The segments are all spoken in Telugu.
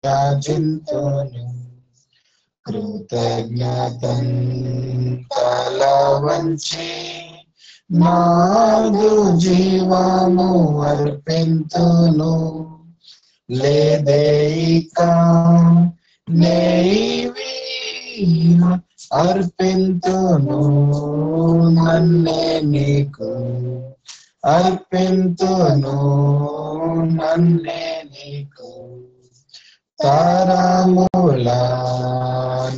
యాచింతును కృతజ్ఞతన్ తల వంచి నాదు జీవము అర్పింతును లేదేయిక నేవీన అర్పింతును నన్నే నీకు అర్పింతును నన్నే నీకు తరముల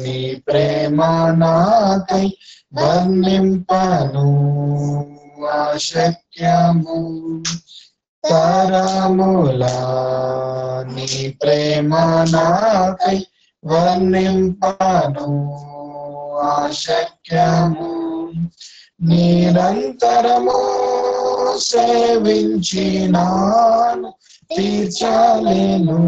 నీ ప్రేమ నాకై వర్ణింపను అశక్యము తరముల నీ ప్రేమ నాకై వర్ణింపను అశక్యము నిరంతరము సేవించినాను తీర్చలేను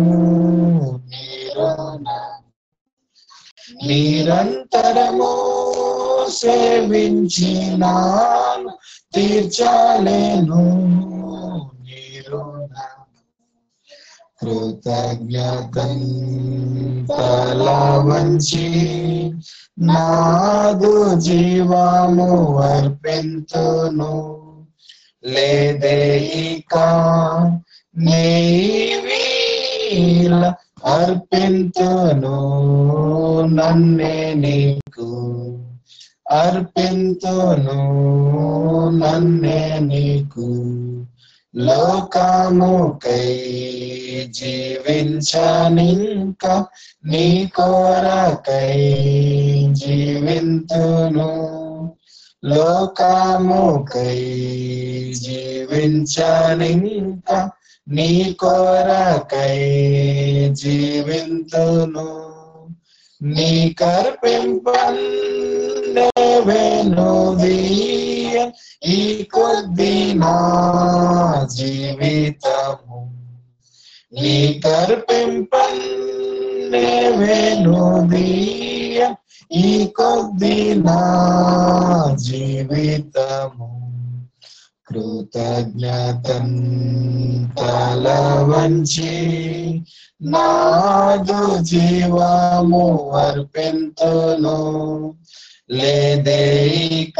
నిరంతరము సేవించినాను తీర్చలేను కృతజ్ఞతన్ తల వంచి నాదు జీవము అర్పింతును లేదేయిక నీవీల అర్పింతును నన్నే నీకు అర్పింతును నన్నే నీకు లోకముకై జీవించనింక నీ కొరకై జీవింతును లోకముకై జీవించనింక నీ కొరకై జీవింతును నీ కర్పింపన్నేవేనుదీయ ఈ కొద్ది నా జీవితము నీ కర్పింపన్నేవేనుదీయ ఈ కొద్ది నా జీవితము కృతజ్ఞతన్ తల వంచి నాదు జీవము అర్పింతును లేదేయిక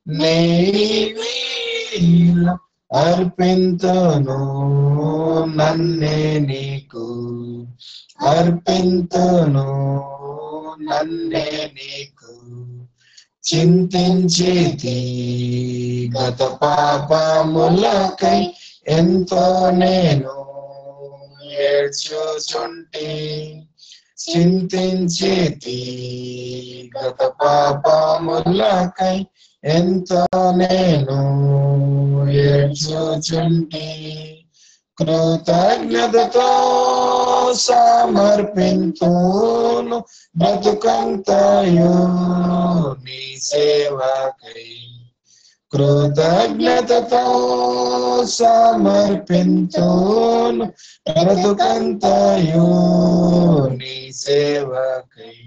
నీవీల అర్పింతును నన్నే నీకు అర్పింతును నన్నే నీకు చింతించితి గత పాపములకై ఎంతో నేను ఏడ్చుచుంటి చింతించితి గత పాపములకై ఎంతో నేను ఏడ్చుచుంటి కృతజ్ఞతతో సమర్పింతును బ్రతుకంతయు నీ సేవకై కృతజ్ఞతతో సమర్పింతును బ్రతుకంతయు నీ సేవకై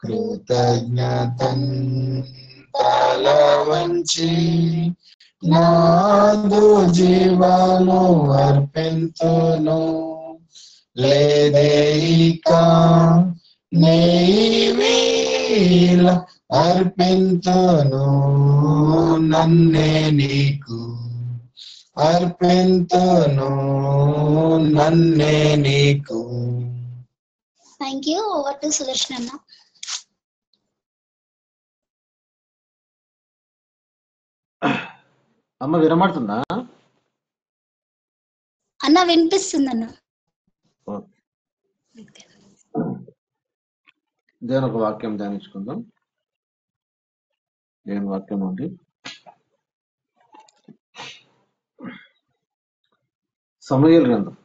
కృతజ్ఞతన్ తల వంచి నాదు జీవము అర్పింతును లేదేయిక నీవీల అర్పింతును నన్నే నీకు అర్పింతును నన్నే నీకు. Thank you. Over to Sudarshan అన్న. అమ్మ వినమాడుతుందా అన్న? వినిపిస్తుంది అన్న. దేవుని ఒక వాక్యం ధ్యానించుకుందాం. దేవుని వాక్యం నుండి సమూయేలు గ్రంథం,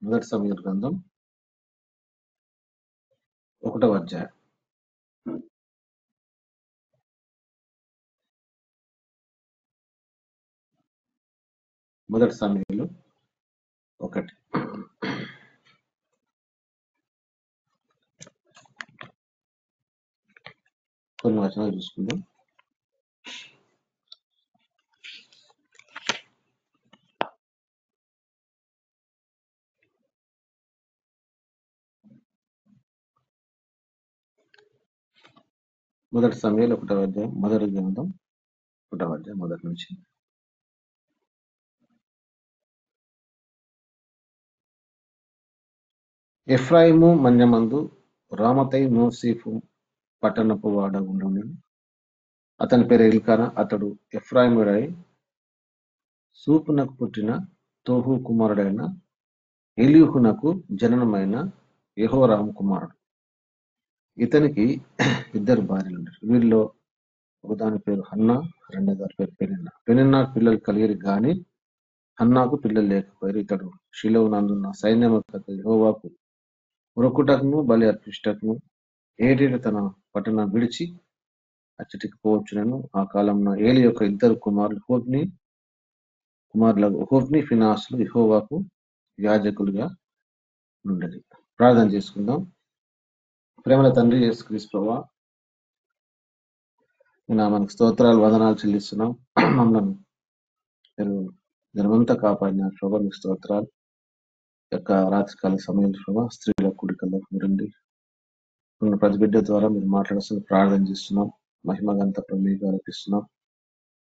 మొదటి సమూయేలు గ్రంథం 1వ అధ్యాయం. మొదటి సమూయేలు 1. కొన్ని వచనాలు చూసుకుందాం. మొదటి సమయాలు 1వ అధ్యాయం మొదటి గ్రంథం 1వ అధ్యాయం మొదటి నుంచి. ఎఫ్రాయిము మన్యమందు రామతై మోసీఫు పట్టణపు వాడ ఉండును. అతని పేరు ఎల్కానా. అతడు ఎఫ్రాయిముడై సూపునకు పుట్టిన తోహు కుమారుడైన ఎలీహునకు జననమైన యెహోరాము కుమారుడు. ఇతనికి 2 భార్యలు ఉండరు. వీరిలో ఒకదాని పేరు హన్నా, రెండో దాని పేరు పెనిన్నా. పెనిన్నాకు పిల్లలు కలిగిరి గాని హన్నాకు పిల్లలు లేకపోయారు. ఇతడు షిలోవునందున్న సైన్యములకు యెహోవాకు మొక్కుటకును బలి అర్పించుటకును ఏడేడు తన పట్టణం విడిచి అచ్చటికి పోవచ్చునను. ఆ కాలంలో ఏలి యొక్క 2 కుమారులు హోఫ్ని ఫినాసులు యెహోవాకు యాజకులుగా ఉండేది. ప్రార్థన చేసుకుందాం. ప్రేమల తండ్రి యేసుక్రీస్తు ప్రభువా, మీ నామానికి స్తోత్రాలు వందనాలు చెల్లిస్తున్నాం. మమ్మల్ని మీరు దినమంతా కాపాడిన ప్రభా మీకు స్తోత్రాలు. యొక్క రాత్రికాల సమయంలో ప్రభా స్త్రీల కూడికల్లో మీరండి ఉన్న ప్రతి బిడ్డ ద్వారా మీరు మాట్లాడుతున్న ప్రార్థన చేస్తున్నాం. మహిమగంత మీకు ఆరోపిస్తున్నాం.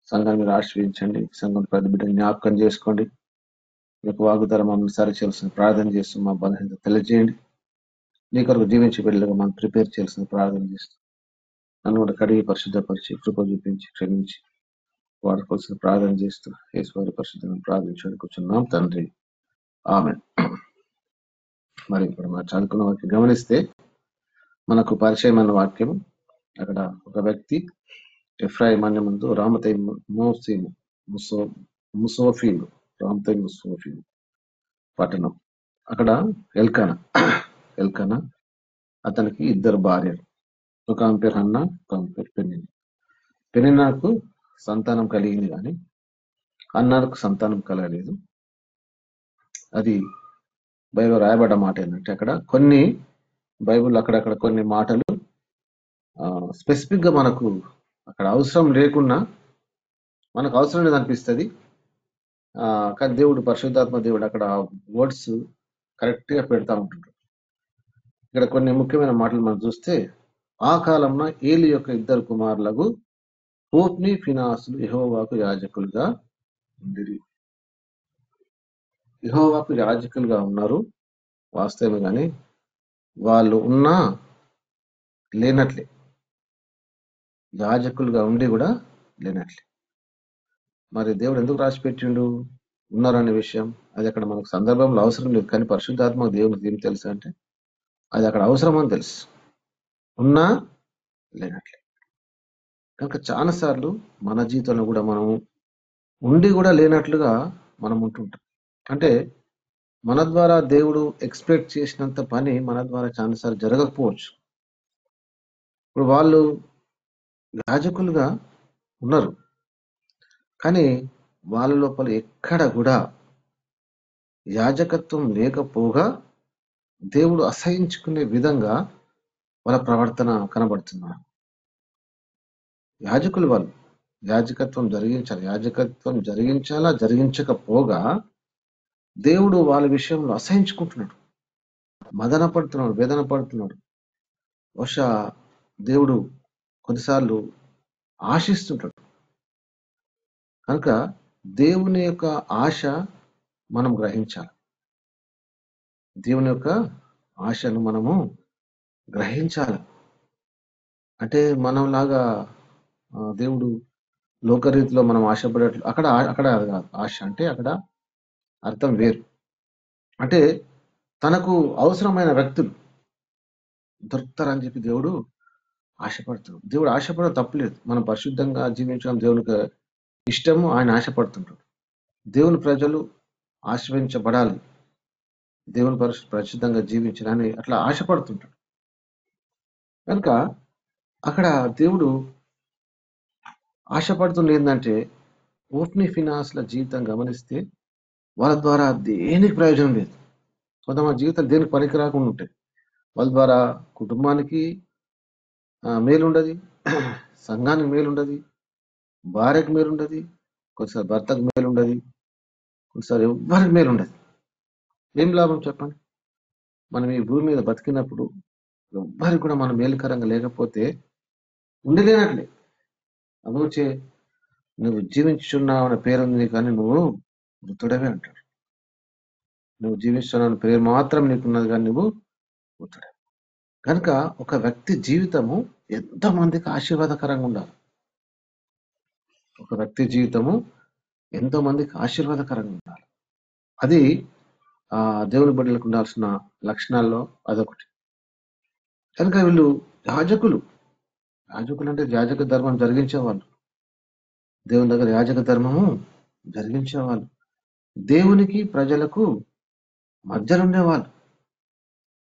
సంఘాన్ని మీరు ఆశ్రయించండి. సంఘం ప్రతి బిడ్డ జ్ఞాపకం చేసుకోండి. మీకు వాగ్దాన మమ్మల్ని సరిచేయాల్సిన ప్రార్థన చేస్తూ మా బలహీనత తెలియజేయండి. నీ కొరకు జీవించి బిడ్డలుగా మనం ప్రిపేర్ చేయాల్సిన ప్రార్థన చేస్తూ నన్ను కూడా కడిగి పరిశుద్ధపరిచి కృప చూపించి క్షమించి వాడుకోవాల్సిన ప్రార్థన చేస్తూ యేసువారి పరిశుద్ధంగా ప్రార్థించడానికి కూర్చున్నాం తండ్రి. ఆమేన్. మరి ఇప్పుడు మనం చదువుకున్న వాక్యం గమనిస్తే మనకు పరిచయమైన వాక్యం, అక్కడ ఒక వ్యక్తి ఎఫ్రాయిం అనే ముందు రామతై ముసోఫీము పట్టణం. అక్కడ ఎల్కానా అతనికి 2 భార్యలు. ఒక ఆమె పేరు హన్నా, ఒక ఆమె పేరు పెనిన్నా. పెనిన్నాకు సంతానం కలిగింది కానీ హన్నాకు సంతానం కలగలేదు. అది బైబిల్ రాయబడ్డ మాట ఏంటంటే అక్కడ కొన్ని బైబిల్ అక్కడక్కడ కొన్ని మాటలు స్పెసిఫిక్ గా మనకు అక్కడ అవసరం లేకున్నా మనకు అవసరం లేదు అనిపిస్తుంది. కానీ దేవుడు పరిశుద్ధాత్మ దేవుడు అక్కడ వర్డ్స్ కరెక్ట్ గా పెడతా ఉంటుంటాడు. ఇక్కడ కొన్ని ముఖ్యమైన మాటలు మనం చూస్తే, ఆ కాలంలో ఏలి యొక్క 2 కుమారులకు హోఫ్ని ఫినాసులు యెహోవాకు యాజకులుగా ఉండిరి. యెహోవాకు యాజకులుగా ఉన్నారు వాస్తవమే, కానీ వాళ్ళు ఉన్నా లేనట్లే, యాజకులుగా ఉండి కూడా లేనట్లే. మరి దేవుడు ఎందుకు రాసి పెట్టిండు ఉన్నారనే విషయం? అది అక్కడ మనకు సందర్భంలో అవసరం లేదు, కానీ పరిశుద్ధాత్మ దేవునికి ఏం తెలుసు అంటే అది అక్కడ అవసరం అని తెలుసు, ఉన్నా లేనట్లే. కనుక చాలాసార్లు మన జీవితంలో కూడా మనము ఉండి కూడా లేనట్లుగా మనం ఉంటుంటాం. అంటే మన ద్వారా దేవుడు ఎక్స్పెక్ట్ చేసినంత పని మన ద్వారా చాలాసార్లు జరగకపోవచ్చు. ఇప్పుడు వాళ్ళు యాజకులుగా ఉన్నారు, కానీ వాళ్ళ లోపల ఎక్కడ కూడా యాజకత్వం లేకపోగా దేవుడు అసహించుకునే విధంగా వాళ్ళ ప్రవర్తన కనబడుతున్నారు. యాజకులు వాళ్ళు యాజకత్వం జరిగించాలా జరిగించకపోగా దేవుడు వాళ్ళ విషయంలో అసహించుకుంటున్నాడు, మదన పడుతున్నాడు, వేదన పడుతున్నాడు. బహుశా దేవుడు కొన్నిసార్లు ఆశిస్తుంటాడు. కనుక దేవుని యొక్క ఆశ మనం గ్రహించాలి. దేవుని యొక్క ఆశను మనము గ్రహించాలి. అంటే మనలాగా దేవుడు లోకరీతిలో మనం ఆశపడేట్లు అక్కడ కాదు. ఆశ అంటే అక్కడ అర్థం వేరు. అంటే తనకు అవసరమైన వ్యక్తులు దొరుకుతారని చెప్పి దేవుడు ఆశపడుతున్నాడు. దేవుడు ఆశపడడం తప్పులేదు. మనం పరిశుద్ధంగా జీవించడం దేవునికి ఇష్టము, ఆయన ఆశపడుతుంటాడు. దేవుని ప్రజలు ఆశ్రయించబడాలి, దేవుని పరిశుద్ధంగా జీవించాలని అట్లా ఆశపడుతుంటాడు. కనుక అక్కడ దేవుడు ఆశపడుతుంది ఏంటంటే, హోఫ్ని ఫినాస్ల జీవితం గమనిస్తే వాళ్ళ ద్వారా దేనికి ప్రయోజనం లేదు. కొంతమంది జీవితాలు దేనికి పనికి రాకుండా ఉంటాయి. వాళ్ళ ద్వారా కుటుంబానికి మేలుండదు, సంఘానికి మేలుండదు, భార్యకు మేలుండదు, కొన్నిసారి భర్తకు మేలుండదు, కొన్నిసారి ఎవ్వరికి మేలుండదు. ఏం లాభం చెప్పండి? మనం ఈ భూమి మీద బతికినప్పుడు ఎవ్వరికి కూడా మనం మేలుకరంగా లేకపోతే ఉండలేనట్లే. అందుకొచ్చే నువ్వు జీవించున్నావు అనే పేరుంది కానీ నువ్వు మృతుడవే అంటాడు. నువ్వు జీవిస్తున్నావు పేరు మాత్రం నీకున్నది కానీ నువ్వు మృతుడే. కనుక ఒక వ్యక్తి జీవితము ఎంతో మందికి ఆశీర్వాదకరంగా ఉండాలి. ఒక వ్యక్తి జీవితము ఎంతో మందికి ఆశీర్వాదకరంగా ఉండాలి. అది దేవుని బిడ్డలకు ఉండాల్సిన లక్షణాల్లో అదొకటి. కనుక వీళ్ళు యాజకులు అంటే యాజక ధర్మం జరిగించేవాళ్ళు. దేవుని దగ్గర యాజక ధర్మము జరిగించేవాళ్ళు. దేవునికి ప్రజలకు మధ్యలో ఉండేవాళ్ళు.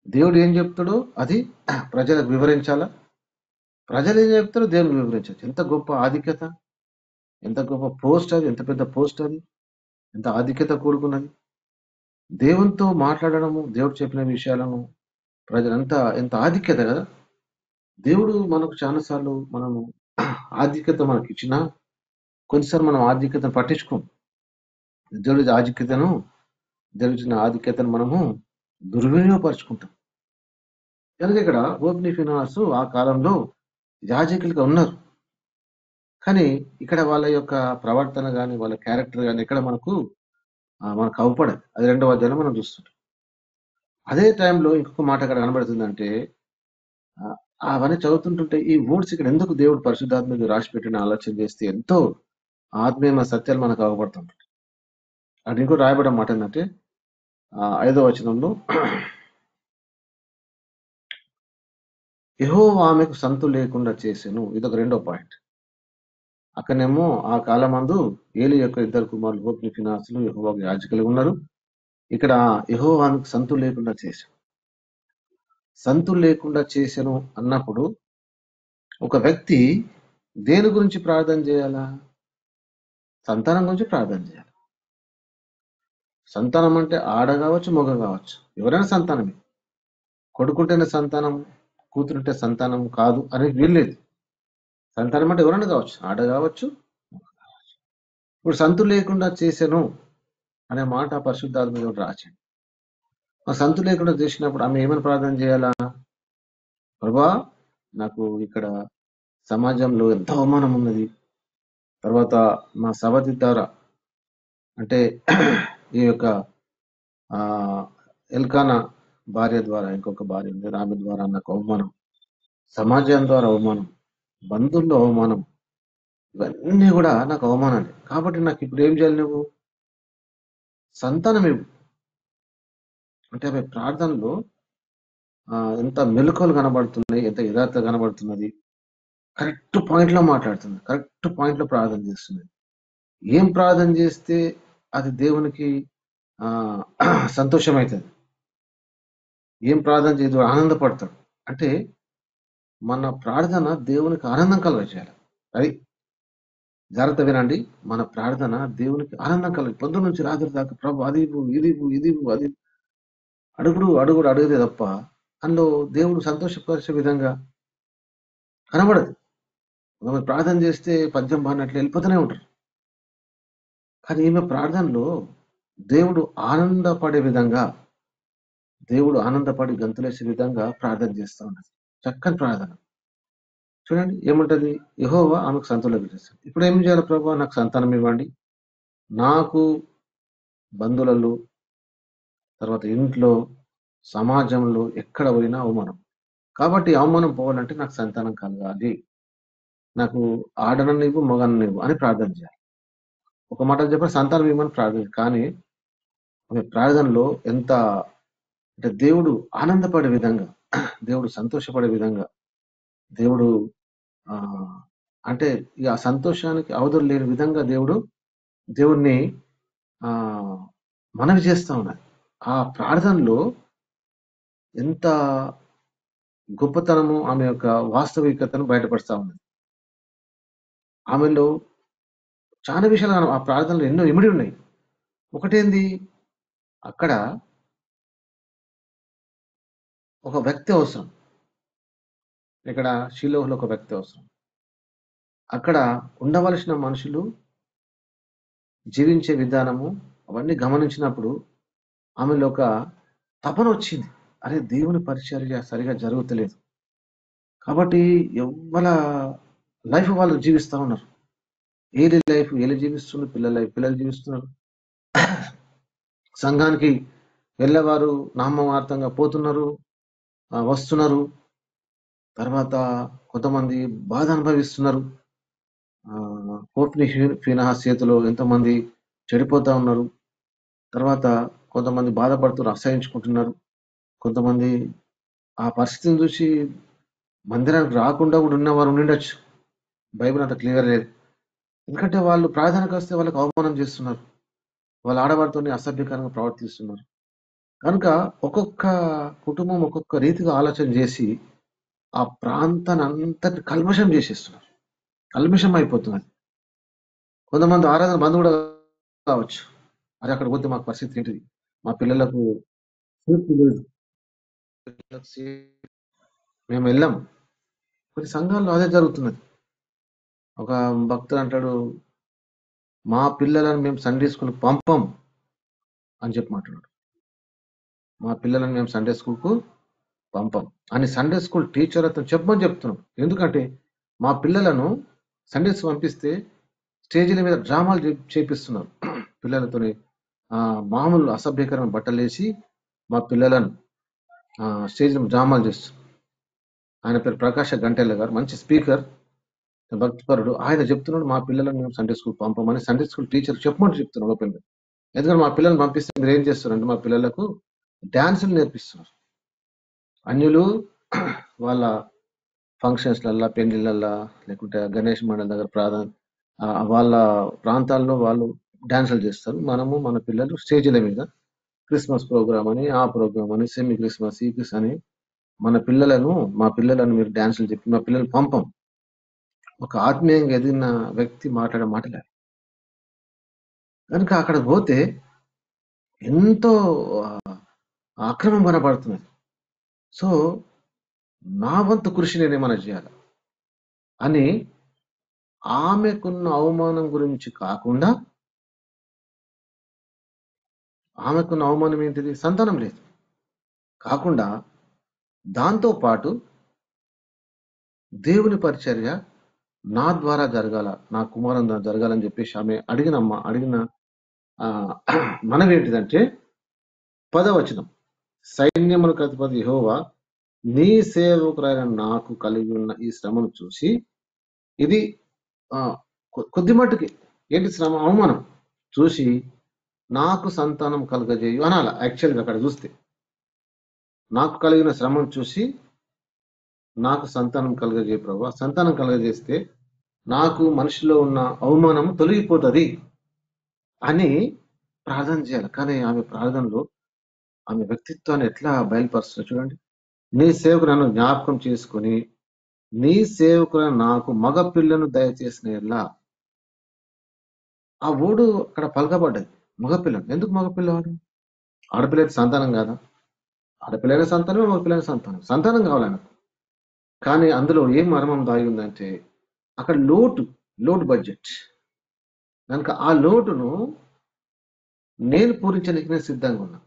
దేవుడు ఏం చెప్తాడో అది ప్రజలకు వివరించాలా, ప్రజలు ఏం చెప్తారో దేవునికి వివరించాలి. ఎంత గొప్ప ఆధిక్యత, ఎంత గొప్ప పోస్ట్ అది, ఎంత పెద్ద పోస్ట్ అది, ఎంత ఆధిక్యత కూడుకున్నది. దేవునితో మాట్లాడడము, దేవుడు చెప్పిన విషయాలను ప్రజలంతా ఎంత ఆధిక్యత కదా. దేవుడు మనకు చాలాసార్లు మనము ఆధిక్యత మనకి ఇచ్చినా కొన్నిసార్లు మనం ఆధిక్యతను పట్టించుకోం. దేవుడి ఆధిక్యతను, దేవుడిచ్చిన ఆధిక్యతను మనము దుర్వినియోగపరుచుకుంటాం. కనుక ఇక్కడ హోప్ని ఫినాన్స్ ఆ కాలంలో యాజకులుగా ఉన్నారు. కానీ ఇక్కడ వాళ్ళ యొక్క ప్రవర్తన కానీ వాళ్ళ క్యారెక్టర్ కానీ ఇక్కడ మనకు అవపడదు. అది 2వ అధ్యాయంలో మనం చూస్తుంటాం. అదే టైంలో ఇంకొక మాట ఇక్కడ కనబడుతుందంటే అవన్నీ చదువుతుంటుంటే ఈ వర్డ్స్ ఇక్కడ ఎందుకు దేవుడు పరిశుద్ధాత్మకు రాసి పెట్టిన ఆలోచన చేస్తే ఎంతో ఆత్మీయ సత్యాలు మనకు అవపడుతుంటాయి. అది ఇంకో రాయబడిన మాట ఏంటంటే 5వ వచనంలో యెహోవా ఆమెకు సంతు లేకుండా చేసెను. ఇదొక 2వ పాయింట్. అక్కడనేమో ఆ కాలమందు ఏలి యొక్క 2 కుమారులు హోప్ని ఫినాన్సులు యెహోవాకు యాజకులు ఉన్నారు. ఇక్కడ యెహోవా ఆమెకు సంతు లేకుండా చేశాను. సంతు లేకుండా చేశాను అన్నప్పుడు ఒక వ్యక్తి దేని గురించి ప్రార్థన చేయాలా? సంతానం గురించి ప్రార్థన చేయాలి. సంతానం అంటే ఆడ కావచ్చు, మగ కావచ్చు, ఎవరైనా సంతానమే. కొడుకుంటేనే సంతానం, కూతురుంటే సంతానం కాదు అనేది వీల్లేదు. సంతానం అంటే ఎవరైనా కావచ్చు, ఆడ కావచ్చు, మగ కావచ్చు. ఇప్పుడు సంతు లేకుండా చేశాను అనే మాట పరిశుద్ధాత్మ రాశాడు. ఆ సంతు లేకుండా చేసినప్పుడు ఆమె ఏమైనా ప్రార్థన చేయాలా? ప్రభా, నాకు ఇక్కడ సమాజంలో ఎంతో అవమానం ఉన్నది. తర్వాత మా సవతి ద్వారా అంటే ఈ యొక్క ఎల్కానా భార్య ద్వారా, ఇంకొక భార్య ఉంది, ఆమె ద్వారా నాకు అవమానం, సమాజం ద్వారా అవమానం, బంధువుల్లో అవమానం, ఇవన్నీ కూడా నాకు అవమానాలే. కాబట్టి నాకు ఇప్పుడు ఏం చేయాలి? నువ్వు సంతానం ఇవ్వు అంటే ఆమె ప్రార్థనలో ఎంత మెలకువలు కనబడుతున్నాయి, ఎంత యథార్థ కనబడుతున్నది. కరెక్ట్ పాయింట్లో మాట్లాడుతుంది, కరెక్ట్ పాయింట్లో ప్రార్థన చేస్తుంది. ఏం ప్రార్థన చేస్తే అది దేవునికి సంతోషమవుతుంది, ఏం ప్రార్థన చేయదు ఆనందపడతాడు అంటే మన ప్రార్థన దేవునికి ఆనందం కలగజేయాలి. అది జాగ్రత్త వినండి. మన ప్రార్థన దేవునికి ఆనందం కలగ పొద్దున్న నుంచి రాత్రి దాకా ప్రభు అది ఇది అది అడుగుదే తప్ప అందులో దేవుడు సంతోషపరిచే విధంగా కనబడదు. ప్రార్థన చేస్తే పద్యం బాడినట్లు వెళ్ళిపోతూనే ఉంటారు. కానీ ఈమె ప్రార్థనలో దేవుడు ఆనందపడే విధంగా, దేవుడు ఆనందపడి గంతులేసే విధంగా ప్రార్థన చేస్తూ ఉంటుంది. చక్కని ప్రార్థన చూడండి. ఏముంటది? యెహోవా ఆమెకు సంతానం ఇచ్చేస్తాడు. ఇప్పుడు ఏం చేయాలి? ప్రభు, నాకు సంతానం ఇవ్వండి. నాకు బంధువులలో, తర్వాత ఇంట్లో, సమాజంలో ఎక్కడ పోయినా అవమానం. కాబట్టి అవమానం పోవాలంటే నాకు సంతానం కలగాలి, నాకు ఆడననివ్వు, మగననివ్వు అని ప్రార్థన చేయాలి. ఒక మాట చెప్పిన సంతానం ఇవ్వమని ప్రార్థన. కానీ ఆమె ప్రార్థనలో ఎంత అంటే దేవుడు ఆనందపడే విధంగా, దేవుడు సంతోషపడే విధంగా, దేవుడు అంటే ఇక ఆ సంతోషానికి అవధులు లేని విధంగా దేవుడిని మనవి చేస్తూ ఉన్నది. ఆ ప్రార్థనలో ఎంత గొప్పతనము, ఆమె యొక్క వాస్తవికతను బయటపరుస్తూ ఉన్నది. ఆమెలో చాలా విషయాలు ఆ ప్రార్థనలో ఎన్నో ఇమిడి ఉన్నాయి. ఒకటేంది? అక్కడ ఒక వ్యక్తి అవసరం, ఇక్కడ షిలోహులో ఒక వ్యక్తి అవసరం. అక్కడ ఉండవలసిన మనుషులు జీవించే విధానము అవన్నీ గమనించినప్పుడు ఆమెలో ఒక తపన వచ్చింది. అరే, దేవుని పరిచర్య సరిగా జరుగుతలేదు. కాబట్టి ఎవ్వల లైఫ్ వాళ్ళు జీవిస్తూ ఉన్నారు. ఏది లైఫ్ ఏళ్ళు జీవిస్తున్నారు, పిల్లల లైఫ్ పిల్లలు జీవిస్తున్నారు. సంఘానికి వెళ్ళేవారు నామమార్తంగా పోతున్నారు, వస్తున్నారు. తర్వాత కొంతమంది బాధ అనుభవిస్తున్నారు. హోప్ని ఫీనహాస్ చేతిలో ఎంతోమంది చెడిపోతా ఉన్నారు. తర్వాత కొంతమంది బాధపడుతున్నారు, అసహించుకుంటున్నారు. కొంతమంది ఆ పరిస్థితిని చూసి మందిరానికి రాకుండా కూడా ఉన్నవారు ఉండిండొచ్చు. బైబిల్ అంత క్లియర్ లేదు. ఎందుకంటే వాళ్ళు ప్రార్థనకు వస్తే వాళ్ళకి అవమానం చేస్తున్నారు, వాళ్ళ ఆడవారితో అసభ్యకరంగా ప్రవర్తిస్తున్నారు. కనుక ఒక్కొక్క కుటుంబం ఒక్కొక్క రీతిగా ఆలోచన చేసి ఆ ప్రాంతాన్ని అంతటి కల్మషం చేసేస్తున్నారు, కల్మషం అయిపోతున్నది. కొంతమంది ఆరాధన బంధు కూడా కావచ్చు. అది అక్కడ పోతే మాకు పరిస్థితి ఏంటిది, మా పిల్లలకు సేఫ్టీ లేదు, మేము వెళ్ళాం. కొన్ని సంఘాల్లో అదే జరుగుతున్నది. ఒక భక్తుడు అంటాడు, మా పిల్లలను మేము సండే స్కూల్కి పంపం అని చెప్పి మాట్లాడు. మా పిల్లలను మేము సండే స్కూల్కు పంపం అని సండే స్కూల్ టీచర్ అతను చెప్పమని చెప్తున్నాం. ఎందుకంటే మా పిల్లలను సండే స్కూల్ పంపిస్తే స్టేజీల మీద డ్రామాలు చేపిస్తున్నారు. పిల్లలతోని మామూలు అసభ్యకరమైన బట్టలు వేసి మా పిల్లలను స్టేజ్ డ్రామాలు చేస్తున్నారు. ఆయన పేరు ప్రకాశ గంటెల్ల గారు, మంచి స్పీకర్, భక్తిపరుడు. ఆయన చెప్తున్నాడు, మా పిల్లలను మేము సండే స్కూల్ పంపమని సండే స్కూల్ టీచర్ చెప్పమని చెప్తున్నాడు ఓపెన్ గా. ఎందుకంటే మా పిల్లల్ని పంపిస్తే మీరు ఏం చేస్తారంటే మా పిల్లలకు డాన్సులు నేర్పిస్తున్నారు. అన్యులు వాళ్ళ ఫంక్షన్స్లల్లా, పెళ్లిళ్ళల్లా, లేకుంటే గణేష్ మండలి దగ్గర వాళ్ళ ప్రాంతాల్లో వాళ్ళు డాన్సులు చేస్తారు. మనము మన పిల్లలు స్టేజీల మీద క్రిస్మస్ ప్రోగ్రామ్ అని, ఆ ప్రోగ్రామ్ అని, సెమీ క్రిస్మస్, ఈ క్రిస్ అని మా పిల్లలను మీరు డాన్సులు చెప్పి మా పిల్లలు పంపం. ఒక ఆత్మీయంగా ఎదిగిన వ్యక్తి మాట్లాడే మాటలే. కనుక అక్కడ పోతే ఎంతో అక్రమం కనబడుతున్నది. సో నా వంతు కృషి నేనేమన్నా చేయాలి అని ఆమెకున్న అవమానం గురించి కాకుండా, ఆమెకున్న అవమానం ఏంటిది, సంతానం లేదు కాకుండా, దాంతో పాటు దేవుని పరిచర్య నా ద్వారా జరగాల, నా కుమారం ద్వారా జరగాలని చెప్పేసి ఆమె అడిగిన మనవి ఏంటిదంటే 10వ వచనం, సైన్యములకు అధిపతి యెహోవా నీ సేవకురైన నాకు కలిగి ఉన్న ఈ శ్రమను చూసి, ఇది కొద్ది మట్టుకి ఏంటి శ్రమ, అవమానం చూసి నాకు సంతానం కలగజేయు అనాల. యాక్చువల్గా అక్కడ చూస్తే నాకు కలిగిన శ్రమను చూసి నాకు సంతానం కలగజేయ ప్రభు, సంతానం కలగజేస్తే నాకు మనిషిలో ఉన్న అవమానం తొలగిపోతుంది అని ప్రార్థన చేయాలి. కానీ ఆమె ప్రార్థనలో ఆమె వ్యక్తిత్వాన్ని ఎట్లా బయలుపరుస్తుంది చూడండి. నీ సేవకు నన్ను జ్ఞాపకం చేసుకుని నీ సేవకుల నాకు మగ పిల్లను దయచేసిన ఎలా. ఆ ఓడు అక్కడ పలకబడ్డది, మగపిల్లను. ఎందుకు మగపిల్లవాడు? ఆడపిల్లకి సంతానం కాదా? ఆడపిల్లైన సంతానమే, మగపిల్లైన సంతానం కావాలి ఆయనకు. కానీ అందులో ఏం మర్మం దాగి ఉందంటే అక్కడ లోటు బడ్జెట్. కనుక ఆ లోటును నేను పూరించడానికి నేను సిద్ధంగా ఉన్నా.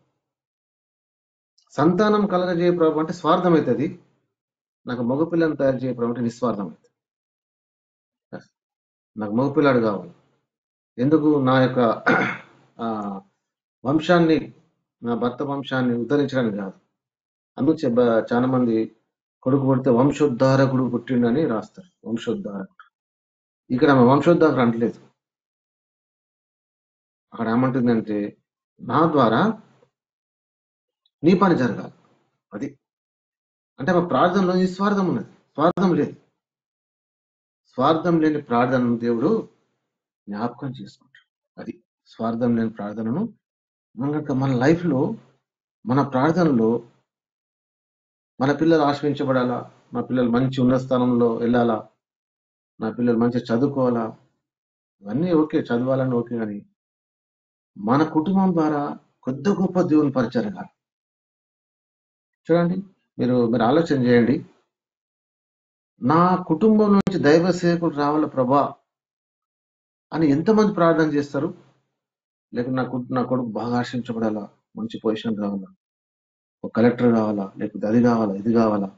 సంతానం కలగజేయ ప్రభు అంటే స్వార్థం అవుతుంది, నాకు మగపిల్లని తయారు చేయ ప్రభు అంటే నిస్వార్థం అవుతుంది. నాకు మగపిల్లాడు కావాలి. ఎందుకు? నా యొక్క వంశాన్ని, నా భర్త వంశాన్ని ఉద్ధరించడానికి కాదు. అందుకు చాలా మంది కొడుకు పుడితే వంశోద్ధారకుడు పుట్టిండని రాస్తారు, వంశోద్ధారకుడు. ఇక్కడ ఆమె వంశోద్ధారకుడు అంటలేదు. అక్కడ ఏమంటుందంటే నా ద్వారా నీ పని జరగాలి. అది అంటే మా ప్రార్థనలో నిస్వార్థం ఉన్నది, స్వార్థం లేదు. స్వార్థం లేని ప్రార్థనను దేవుడు జ్ఞాపకం చేసుకుంటాడు. అది స్వార్థం లేని ప్రార్థనను మన లైఫ్లో, మన ప్రార్థనలో మన పిల్లలు ఆశ్రయించబడాలా, మా పిల్లలు మంచి ఉన్నత స్థానంలో వెళ్ళాలా, నా పిల్లలు మంచిగా చదువుకోవాలా, ఇవన్నీ ఓకే, చదవాలని ఓకే. కానీ మన కుటుంబం ద్వారా కొద్ది గొప్ప దేవుని పరిచయం కాదు. చూడండి, మీరు ఆలోచన చేయండి. నా కుటుంబం నుంచి దైవ సేవకుడు రావాల ప్రభా అని ఎంతమంది ప్రార్థన చేస్తారు? లేకపోతే నా కొడుకు బాగా ఆశించబడాలా, మంచి పొజిషన్ కావాలా, ఒక కలెక్టర్ కావాలా, లేకపోతే అది కావాలా, ఇది కావాలా,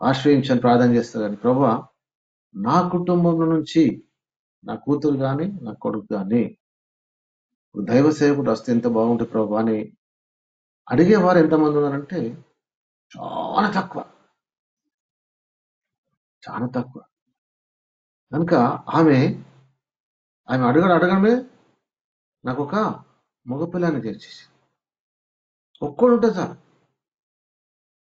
ఆశ్రయించని ప్రార్థన చేస్తారు. కానీ ప్రభా నా కుటుంబంలో నుంచి నా కూతురు కానీ నా కొడుకు కానీ దైవ సేవకుడు వస్తే ఎంత బాగుంటుంది ప్రభు అని అడిగేవారు ఎంతమంది ఉన్నారంటే చాలా తక్కువ, చాలా తక్కువ. కనుక ఆమె అడగడమే నాకు ఒక మగపిల్లాన్ని తెచ్చేసి ఒక్కడు ఉంటే చాలు,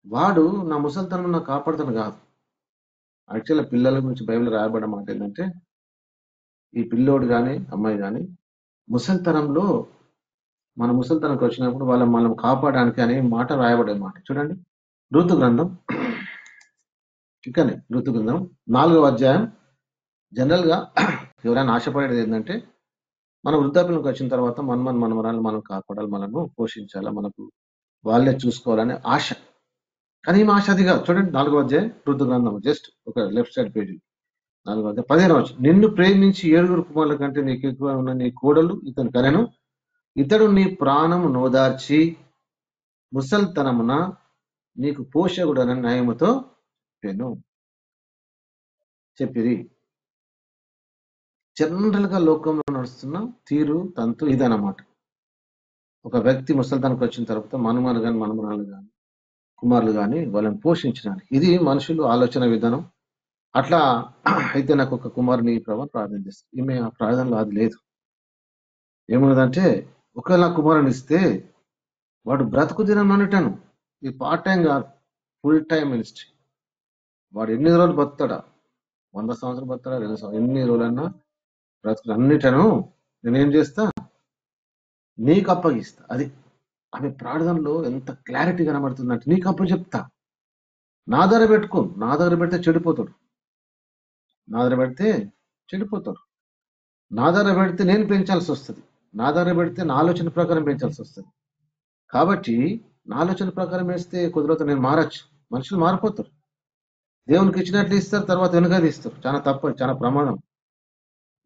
వాడు నా ముసలితనం నాకు కాపాడుతాను కాదు. యాక్చువల్గా పిల్లల గురించి బైబిల్ రాయబడిన మాట ఏంటంటే ఈ పిల్లోడు కానీ అమ్మాయి కానీ ముసలితనంలో మన ముసలితనంకి వచ్చినప్పుడు మనం కాపాడడానికి అనే మాట రాయబడే మాట చూడండి. ఋతు గ్రంథం ఇకనే ఋతు గ్రంథం 4వ అధ్యాయం. జనరల్ గా ఎవరైనా ఆశపడేది ఏంటంటే మన వృద్ధాప్యంలోకి వచ్చిన తర్వాత మనమరాలు మనం కాపాడాలి, మనము పోషించాలి, మనకు వాళ్ళే చూసుకోవాలనే ఆశ. కానీ ఏం ఆశ అది కాదు. చూడండి 4వ అధ్యాయం ఋతు గ్రంథం, జస్ట్ ఒక లెఫ్ట్ సైడ్ పేజీ 4వ అధ్యాయం 15వ వచనం. నిన్ను ప్రేమించి 7 కుమారుల కంటే నీకు ఎక్కువ ఉన్న నీ కోడలు ఇతను కనెను, ఇతడు నీ ప్రాణము నోదార్చి ముసల్తనమున నీకు పోషకుడన న్యాయముతో పెను చెప్పిరి. జనరల్ గా లోకంలో నడుస్తున్న తీరు తంతు ఇదన్నమాట. ఒక వ్యక్తి ముసల్తనానికి వచ్చిన తర్వాత మనుమలు కానీ మనమరాలు కానీ కుమారులు కానీ వాళ్ళని పోషించడానికి, ఇది మనుషులు ఆలోచన విధానం. అట్లా అయితే నాకు ఒక కుమారుని ప్రభావం ప్రార్థన చేస్తుంది. ఈమె ఆ ప్రార్థనలో అది లేదు. ఏమున్నదంటే ఒకవేళ నా కుమారుని ఇస్తే వాడు బ్రతుకు దినం అన్నటాను, ఇది పార్ట్ టైం కాదు, ఫుల్ టైం మినిస్ట్రీ. వాడు ఎన్ని రోజులు బతుకుతాడా, 100 సంవత్సరాలు బతుకుతాడా, 2 సంవత్సరాలు, ఎన్ని రోజులన్నా బ్రతుకు అన్నిటను నేనేం చేస్తా, నీకు అప్పగిస్తా. అది ఆమె ప్రార్థనలో ఎంత క్లారిటీ కనబడుతుందంటే, నీకు అప్పు చెప్తా, నా దగ్గర పెట్టుకో, నా దగ్గర పెడితే చెడిపోతాడు, నా దగ్గర పెడితే చెడిపోతాడు, నా దగ్గర పెడితే నేను పెంచాల్సి వస్తుంది, నా దగ్గర పెడితే నా ఆలోచన ప్రకారం పెంచాల్సి వస్తుంది. కాబట్టి నా ఆలోచన ప్రకారం వేస్తే కుదరత, నేను మారచ్చు. మనుషులు మారిపోతారు, దేవునికి ఇచ్చినట్లు ఇస్తారు, తర్వాత వెనుకది ఇస్తారు. చాలా తప్పు, చాలా ప్రమాదం.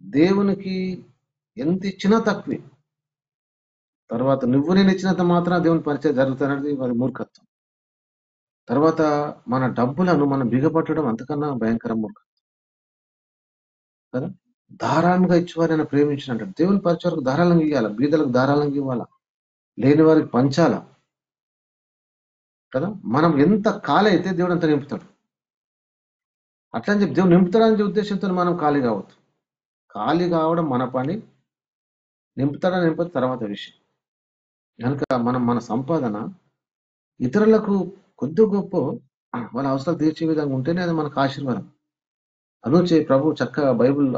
దేవునికి ఎంత ఇచ్చినా తక్కువే, తర్వాత నువ్వు నేను ఇచ్చినంత మాత్రం దేవుని పరిచయం జరుగుతున్నది, అది మూర్ఖత్వం. తర్వాత మన డబ్బులను మనం బిగపట్టడం అంతకన్నా భయంకర మూర్ఖత్వం కదా. ధారాళంగా ఇచ్చేవారైనా ప్రేమించినట్టు దేవుని పరిచయాలకు ధారాళంగా ఇవ్వాలా, బీదలకు ధారాళంగా ఇవ్వాలా, లేని వారికి పంచాలా కదా. మనం ఎంత ఖాళీ అయితే దేవుడు అంత నింపుతాడు. అట్లా అని చెప్పి దేవుడు నింపుతాడని ఉద్దేశంతో మనం ఖాళీ కావద్దు. ఖాళీ కావడం మన పని, నింపుతాడని నింపదు తర్వాత విషయం. కనుక మనం మన సంపాదన ఇతరులకు కొద్ది గొప్ప వాళ్ళ అవసరాలు తీర్చే విధంగా ఉంటేనే అది మనకు ఆశీర్వాదం. అనుచే ప్రభు చక్కగా బైబిల్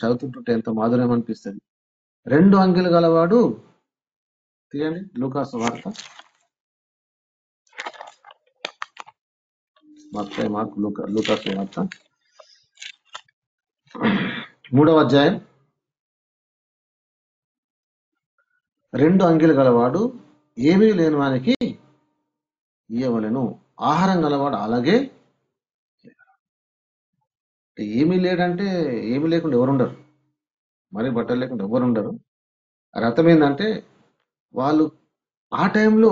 చదువుతుంటుంటే ఎంత మాధుర్యం అనిపిస్తుంది. 2 అంకెలు గలవాడు, తీయండి లూకాసు వార్త, లూకాసు వార్త 3వ అధ్యాయం. 2 అంకెలు గలవాడు ఏమీ లేని వానికి ఇయ్యవలెను, ఆహారం గలవాడు అలాగే. ఏమీ లేడంటే ఏమీ లేకుండా ఎవరుండరు, మరి బట్టలు లేకుండా ఎవరు ఉండరు. అది అర్థం ఏంటంటే వాళ్ళు ఆ టైంలో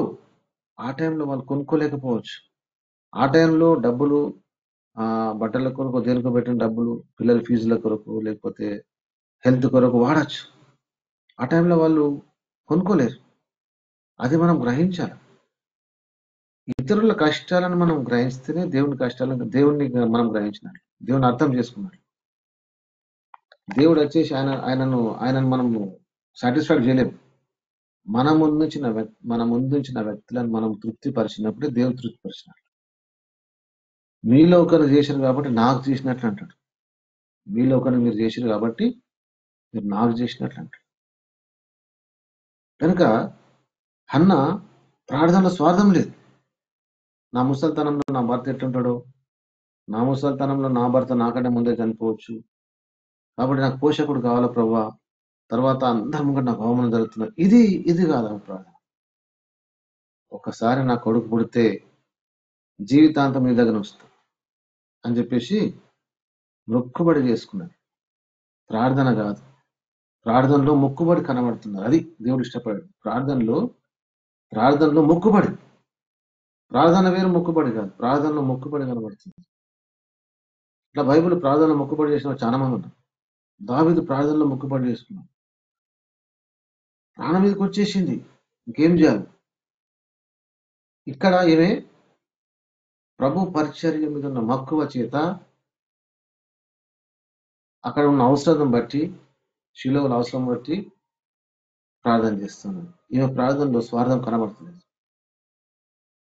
వాళ్ళు కొనుక్కోలేకపోవచ్చు. ఆ టైంలో డబ్బులు బట్టల కొరకు దేనికో పెట్టిన డబ్బులు పిల్లల ఫీజుల కొరకు లేకపోతే హెల్త్ కొరకు వాడచ్చు. ఆ టైంలో వాళ్ళు కొనుక్కోలేరు. అది మనం గ్రహించాలి. ఇతరుల కష్టాలను మనం గ్రహిస్తేనే దేవుణ్ణి మనం గ్రహించినట్లు, దేవుని అర్థం చేసుకున్నట్లు. దేవుడు వచ్చేసి ఆయనను మనము సాటిస్ఫైడ్ చేయలేము. మన ముందుంచిన వ్యక్తులను మనం తృప్తిపరిచినప్పుడే దేవుడు తృప్తిపరిచినట్లు. మీలో ఒకరు చేశారు కాబట్టి నాకు చేసినట్లు అంటాడు. మీలో ఒకరు మీరు చేశారు కాబట్టి మీరు నాకు చేసినట్లు అంటాడు. కనుక హన్న ప్రార్థనలో స్వార్థం లేదు. నా ముసలితనంలో నా భర్త ఎట్లుంటాడో, నా ముసలితనంలో నా భర్త నాకంటే ముందే చనిపోవచ్చు, కాబట్టి నాకు పోషకుడు కావాలా ప్రభా, తర్వాత అందరి ముందు నాకు అవమానం జరుగుతున్నది, ఇది కాదు ప్రార్థన. ఒకసారి నా కొడుకు పుడితే జీవితాంతం మీ దగ్గర వస్తా అని చెప్పేసి మొక్కుబడి చేసుకున్నాడు. ప్రార్థన కాదు, ప్రార్థనలో మొక్కుబడి కనబడుతున్నారు. అది దేవుడు ఇష్టపడాడు. ప్రార్థనలో మొక్కుబడి. ప్రార్థన వేరు, మొక్కుబడి కాదు. ప్రార్థనలో మొక్కుబడి కనబడుతుంది. ఇట్లా బైబిల్ ప్రార్థనలో మొక్కుబడి చేసిన చాలా మంది ఉన్నారు. దావీదు ప్రార్థనలో మొక్కుబడి చేసుకున్నాం, ప్రాణం మీదకి వచ్చేసింది, ఇంకేం చేయాలి. ఇక్కడ ఏమే ప్రభు పరిచర్య మీద ఉన్న మక్కువ చేత అక్కడ ఉన్న అవసరం బట్టి, శిలువల అవసరం బట్టి ప్రార్థన చేస్తున్నాడు. ఈమె ప్రార్థనలో స్వార్థం కనబడుతుంది.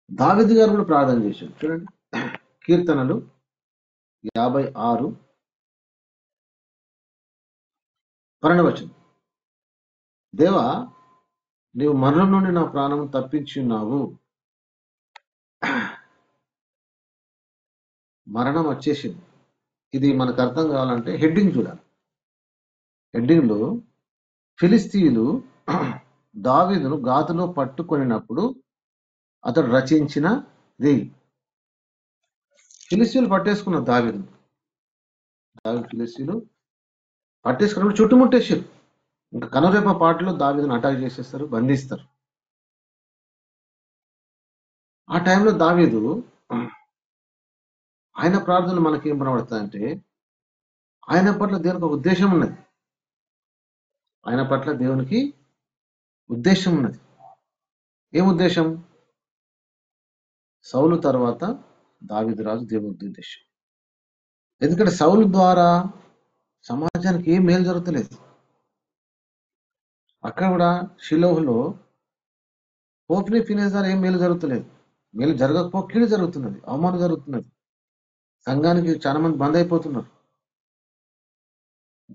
దావీదు గారు కూడా ప్రార్థన చేశాడు. చూడండి, కీర్తనలు 56:12. దేవా, నీవు మరణం నుండి నా ప్రాణం తప్పించి ఉన్నావు. మరణం వచ్చేసింది. ఇది మనకు అర్థం కావాలంటే హెడ్డింగ్ చూడాలి. హెడ్డింగ్ లో ఫిలిస్తీయులు దావీదును గాతులో పట్టుకొనినప్పుడు అతడు రచించినది. ఫిలిస్తీయులు పట్టేసుకున్నారు దావీదును. ఫిలిస్తీయులు పట్టేసుకున్నప్పుడు చుట్టుముట్టేసారు. ఇంకా కనురేప పాటలో దావీదును అటాక్ చేసేస్తారు, బంధిస్తారు. ఆ టైంలో దావీదు ఆయన ప్రార్థనలు మనకేం కనబడుతుందంటే ఆయన పట్ల దేవునికి ఒక ఉద్దేశం ఉన్నది. ఆయన పట్ల దేవునికి ఉద్దేశం ఉన్నది. ఏం ఉద్దేశం? సౌలు తర్వాత దావీదు రాజు దేవుని ఉద్దేశం. ఎందుకంటే సౌలు ద్వారా సమాజానికి ఏం మేలు జరుగుతలేదు. అక్కడ కూడా షిలోహులో హోఫ్నీ ఫినేస్ ద్వారా ఏం మేలు జరుగుతలేదు. మేలు జరగకపో కీడు జరుగుతున్నది, అవమానం జరుగుతున్నది. సంఘానికి చాలా మంది బంద్ అయిపోతున్నారు.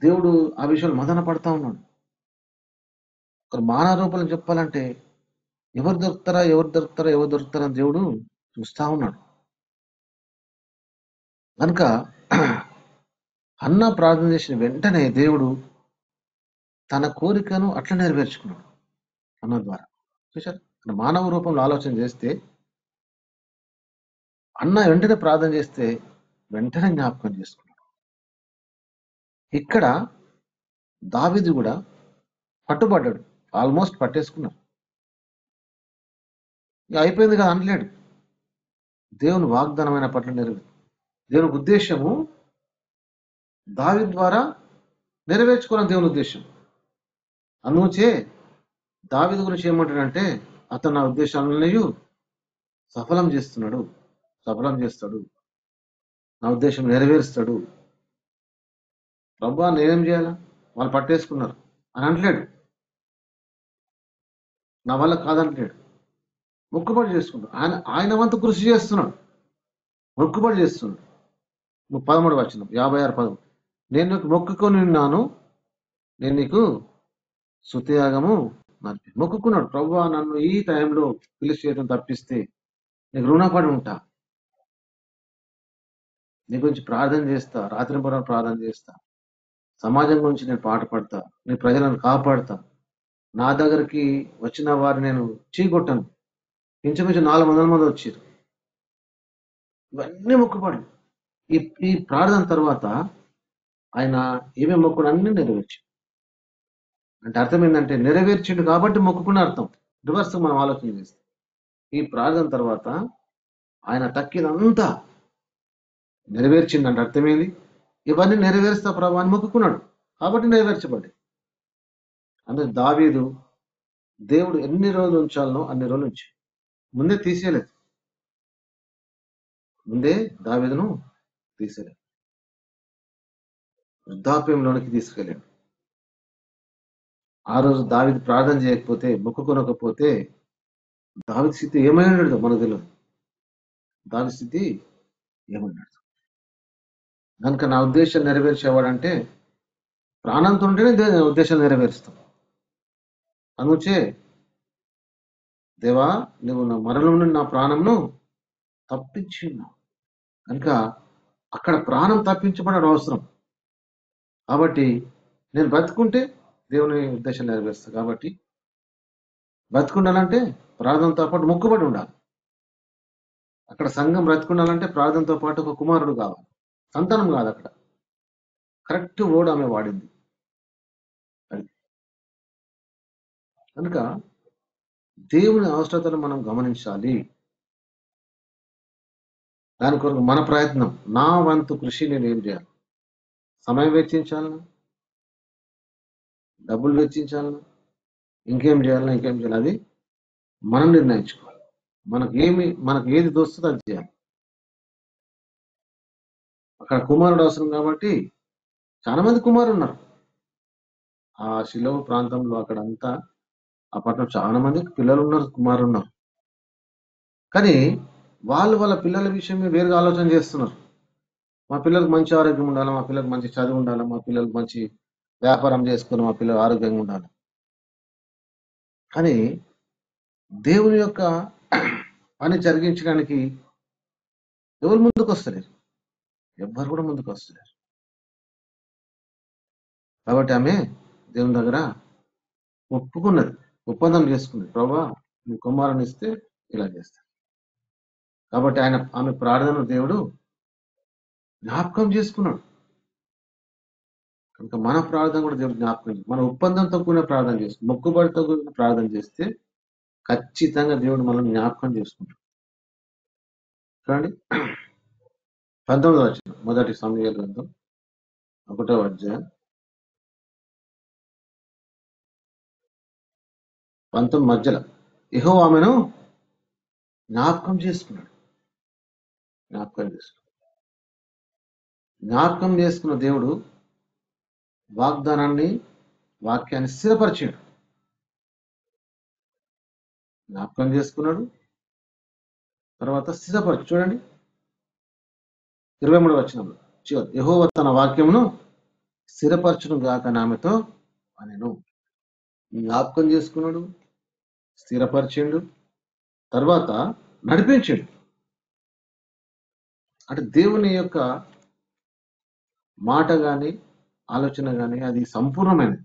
దేవుడు ఆ విషయంలో మదన పడతా ఉన్నాడు. ఒక మానవ రూపంలో చెప్పాలంటే ఎవరు దొరుకుతారా అని దేవుడు చూస్తా ఉన్నాడు. కనుక అన్న ప్రార్థన చేసిన వెంటనే దేవుడు తన కోరికను అట్లా నెరవేర్చుకున్నాడు అన్న ద్వారా. చూసారు, మానవ రూపంలో ఆలోచన చేస్తే అన్న వెంటనే ప్రార్థన చేస్తే వెంటనే జ్ఞాపకం చేసుకున్నాడు. ఇక్కడ దావీదు కూడా పట్టుబడ్డాడు, ఆల్మోస్ట్ పట్టేసుకున్నాడు. ఇక అయిపోయింది కదా అనలేడు. దేవుని వాగ్దానమైన పట్ల నెరవేరు. దేవుని ఉద్దేశము దావీదు ద్వారా నెరవేర్చుకోవడం దేవుని ఉద్దేశం. అందుచే దావీదు గురించి ఏమంటాడంటే అతను నా ఉద్దేశాలను సఫలం చేస్తాడు, నా ఉద్దేశం నెరవేరుస్తాడు. ప్రభువా, నేనేం చేయాలా, వాళ్ళు పట్టేసుకున్నారు అని అంటలేడు, నా వల్ల కాదంటలేడు. మొక్కుబడి చేసుకుంటాడు. ఆయన వంతు కృషి చేస్తున్నాడు, మొక్కుబడి చేస్తున్నాడు. 13వ వచనం 56:10. నేను నీకు మొక్కుకొని ఉన్నాను, నేను నీకు స్తుతియాగము మొక్కుకున్నాడు. ప్రభువా, నన్ను ఈ టైంలో ఫిలిష్తీయులను తప్పిస్తే నీకు రుణపడి ఉంటా, నీ గురించి ప్రార్థన చేస్తా, రాత్రింపూట ప్రార్థన చేస్తా, సమాజం గురించి నేను పాట పడతా, నీ ప్రజలను కాపాడుతా, నా దగ్గరికి వచ్చిన వారు నేను చీకొట్టను. ఇంచుమించు 400 మంది వచ్చారు. ఇవన్నీ మొక్కుబడి. ఈ ప్రార్థన తర్వాత ఆయన ఏమేమి మొక్కులు అన్ని నెరవేర్చి, అంటే అర్థం ఏంటంటే నెరవేర్చిండు కాబట్టి మొక్కుకున్న అర్థం. రివర్స్ మనం ఆలోచన చేస్తాం. ఈ ప్రార్థన తర్వాత ఆయన తక్కిదంతా నెరవేర్చిండు అంటే అర్థమేంది? ఇవన్నీ నెరవేరుస్తా ప్రభు అని మొక్కుకున్నాడు కాబట్టి నెరవేర్చబడ్డాయి. అంటే దావీదు దేవుడు ఎన్ని రోజులు ఉంచాలనో అన్ని రోజులు ఉంచి ముందే తీసేయలేదు. ముందే దావీదును తీసేయలేదు, వృద్ధాప్యంలోనికి తీసుకెళ్ళాడు. ఆ రోజు దావీదు ప్రార్థన చేయకపోతే, మొక్కుకొనకపోతే దావీదు స్థితి ఏమైనాడు మనకు తెలియదు. దావీదు స్థితి ఏమన్నాడు? కనుక నా ఉద్దేశం నెరవేర్చేవాడంటే ప్రాణంతో ఉంటేనే ఉద్దేశం నెరవేరుస్తాం. అందుచే దేవా, నువ్వు నా మరణం నుండి నా ప్రాణంను తప్పించున్నావు. కనుక అక్కడ ప్రాణం తప్పించబడడం అవసరం. కాబట్టి నేను బ్రతుకుంటే దేవుని ఉద్దేశం నెరవేరుస్తా. కాబట్టి బ్రతుకుండాలంటే ప్రార్థనతో పాటు మొక్కుబడి ఉండాలి. అక్కడ సంఘం బ్రతుకుండాలంటే ప్రార్థనతో పాటు ఒక కుమారుడు కావాలి, సంతానం కాదు. అక్కడ కరెక్ట్ వర్డ్ ఆమె వాడింది. అది కనుక దేవుని అవసరతను మనం గమనించాలి. దాని కొరకు మన ప్రయత్నం, నా వంతు కృషి నేను ఏం చేయాలి? సమయం వెచ్చించాలన్నా, డబ్బులు వెచ్చించాలన్నా, ఇంకేం చేయాలన్నా ఇంకేం చేయాలి, అది మనం నిర్ణయించుకోవాలి. మనకు ఏది దోస్తుందో అది చేయాలి. అక్కడ కుమారుడు అవసరం కాబట్టి చాలా మంది కుమారులు ఉన్నారు ఆ శిలో ప్రాంతంలో. అక్కడ అంతా ఆ పట్టణం చాలా మంది పిల్లలు ఉన్నారు, కుమారులు ఉన్నారు. కానీ వాళ్ళ పిల్లల విషయమే వేరుగా ఆలోచన చేస్తున్నారు. మా పిల్లలకు మంచి ఆరోగ్యం ఉండాలి, మా పిల్లలకు మంచి చదువు ఉండాలి, మా పిల్లలకు మంచి వ్యాపారం చేసుకుని మా పిల్లలు ఆరోగ్యంగా ఉండాలి. కానీ దేవుని యొక్క పని జరిగించడానికి ఎవరు ముందుకు వస్తలేరు, ఎవ్వరు కూడా ముందుకు వస్తలేరు. కాబట్టి ఆమె దేవుని దగ్గర ఒప్పుకున్నది, ఒప్పందం చేసుకున్నది. ప్రభా నీ కుమారుని ఇస్తే ఇలా చేస్తాను. కాబట్టి ఆమె ప్రార్థన దేవుడు జ్ఞాపకం చేసుకున్నాడు. కనుక మన ప్రార్థన కూడా దేవుడు జ్ఞాపకం, మన ఒప్పందంతో కూడిన ప్రార్థన చేస్తే, మొక్కుబడితో కూడిన ప్రార్థన చేస్తే ఖచ్చితంగా దేవుడు మనం జ్ఞాపకం చేసుకుంటాడు. చూడండి 19వ వచనం, మొదటి సమూయేలు గ్రంథం 1వ అధ్యాయం 19 మధ్యలో యెహోవా ఆమెను జ్ఞాపకం చేసుకున్నాడు. జ్ఞాపకం చేసుకున్న దేవుడు వాక్యాన్ని స్థిరపరిచాడు. జ్ఞాపకం చేసుకున్నాడు, తర్వాత స్థిరపరచు. చూడండి 23వ వచనంలో, యెహోవా తన వాక్యమును స్థిరపరచును గాక ఆమెతో అనెను. జ్ఞాపకం చేసుకున్నాడు, స్థిరపరిచిండు, తర్వాత నడిపించాడు. అంటే దేవుని యొక్క మాట గాని ఆలోచన గాని అది సంపూర్ణమైనది.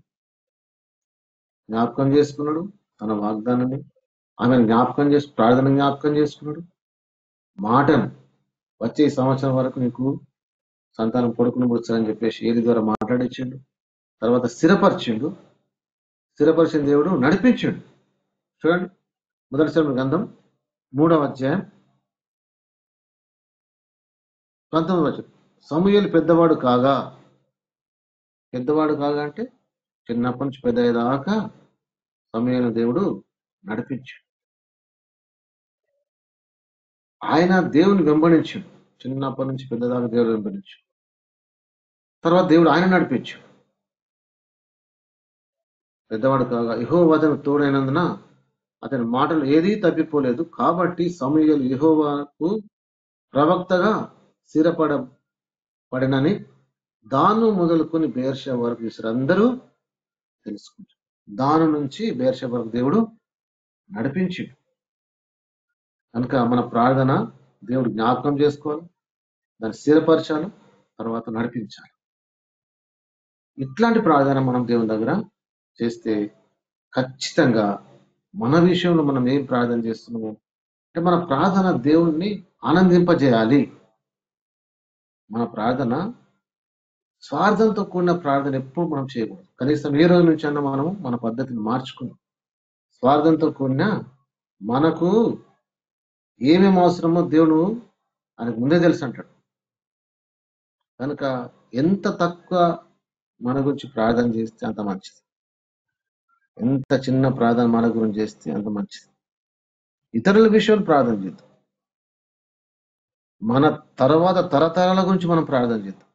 జ్ఞాపకం చేసుకున్నాడు తన వాగ్దానాన్ని, ఆమెను ప్రార్థన జ్ఞాపకం చేసుకున్నాడు, మాటను వచ్చే సంవత్సరం వరకు నీకు సంతానం కొడుకును పుడతారని చెప్పేసి ఏలి ద్వారా మాట్లాడించిండు. తర్వాత స్థిరపరిచిండు, స్థిరపరిచిన దేవుడు నడిపించాడు. చూడండి మొదటి సమూయేలు గ్రంథం 3వ అధ్యాయం 19వ వచనం. సమూయేలు పెద్దవాడు కాగా అంటే చిన్నప్పటి నుంచి పెద్ద అయ్యేదాకా సమూయేలు దేవుడు నడిపించాడు. ఆయన దేవుని వెంబడించాడు, చిన్నప్పటి నుంచి పెద్దదాకా దేవుడు వెంబడించాడు. తర్వాత దేవుడు ఆయన నడిపించాడు. పెద్దవాడు కాగా యెహోవా అతనికి తోడైనందున అతని మాటలు ఏదీ తప్పిపోలేదు. కాబట్టి సమూయేలు యెహోవాకు ప్రవక్తగా స్థిరపడనని దాను మొదలుకొని బెయేర్షెబా వరకు అందరూ తెలుసుకుంటారు. దాను నుంచి బెయేర్షెబా వరకు దేవుడు నడిపించాడు. కనుక మన ప్రార్థన దేవుడు జ్ఞాపకం చేసుకోవాలి, దాన్ని స్థిరపరచాలి, తర్వాత నడిపించాలి. ఇట్లాంటి ప్రార్థన మనం దేవుని దగ్గర చేస్తే ఖచ్చితంగా మన విషయంలో మనం ఏం ప్రార్థన చేస్తున్నాము అంటే మన ప్రార్థన దేవుణ్ణి ఆనందింపజేయాలి. మన ప్రార్థన స్వార్థంతో కూడిన ప్రార్థన ఎప్పుడు మనం చేయకూడదు. కనీసం ఏ రోజు నుంచి అన్నా మనము మన పద్ధతిని మార్చుకున్నాం. స్వార్థంతో కూడిన మనకు ఏమేమి అవసరమో దేవుడు ఆయనకు ముందే తెలుసు అంటాడు. కనుక ఎంత తక్కువ మన గురించి ప్రార్థన చేస్తే అంత మంచిది, ఎంత చిన్న ప్రార్థన మన గురించి చేస్తే అంత మంచిది. ఇతరుల విషయాలు ప్రార్థన చేద్దాం, మన తర్వాత తరతరాల గురించి మనం ప్రార్థన చేద్దాం.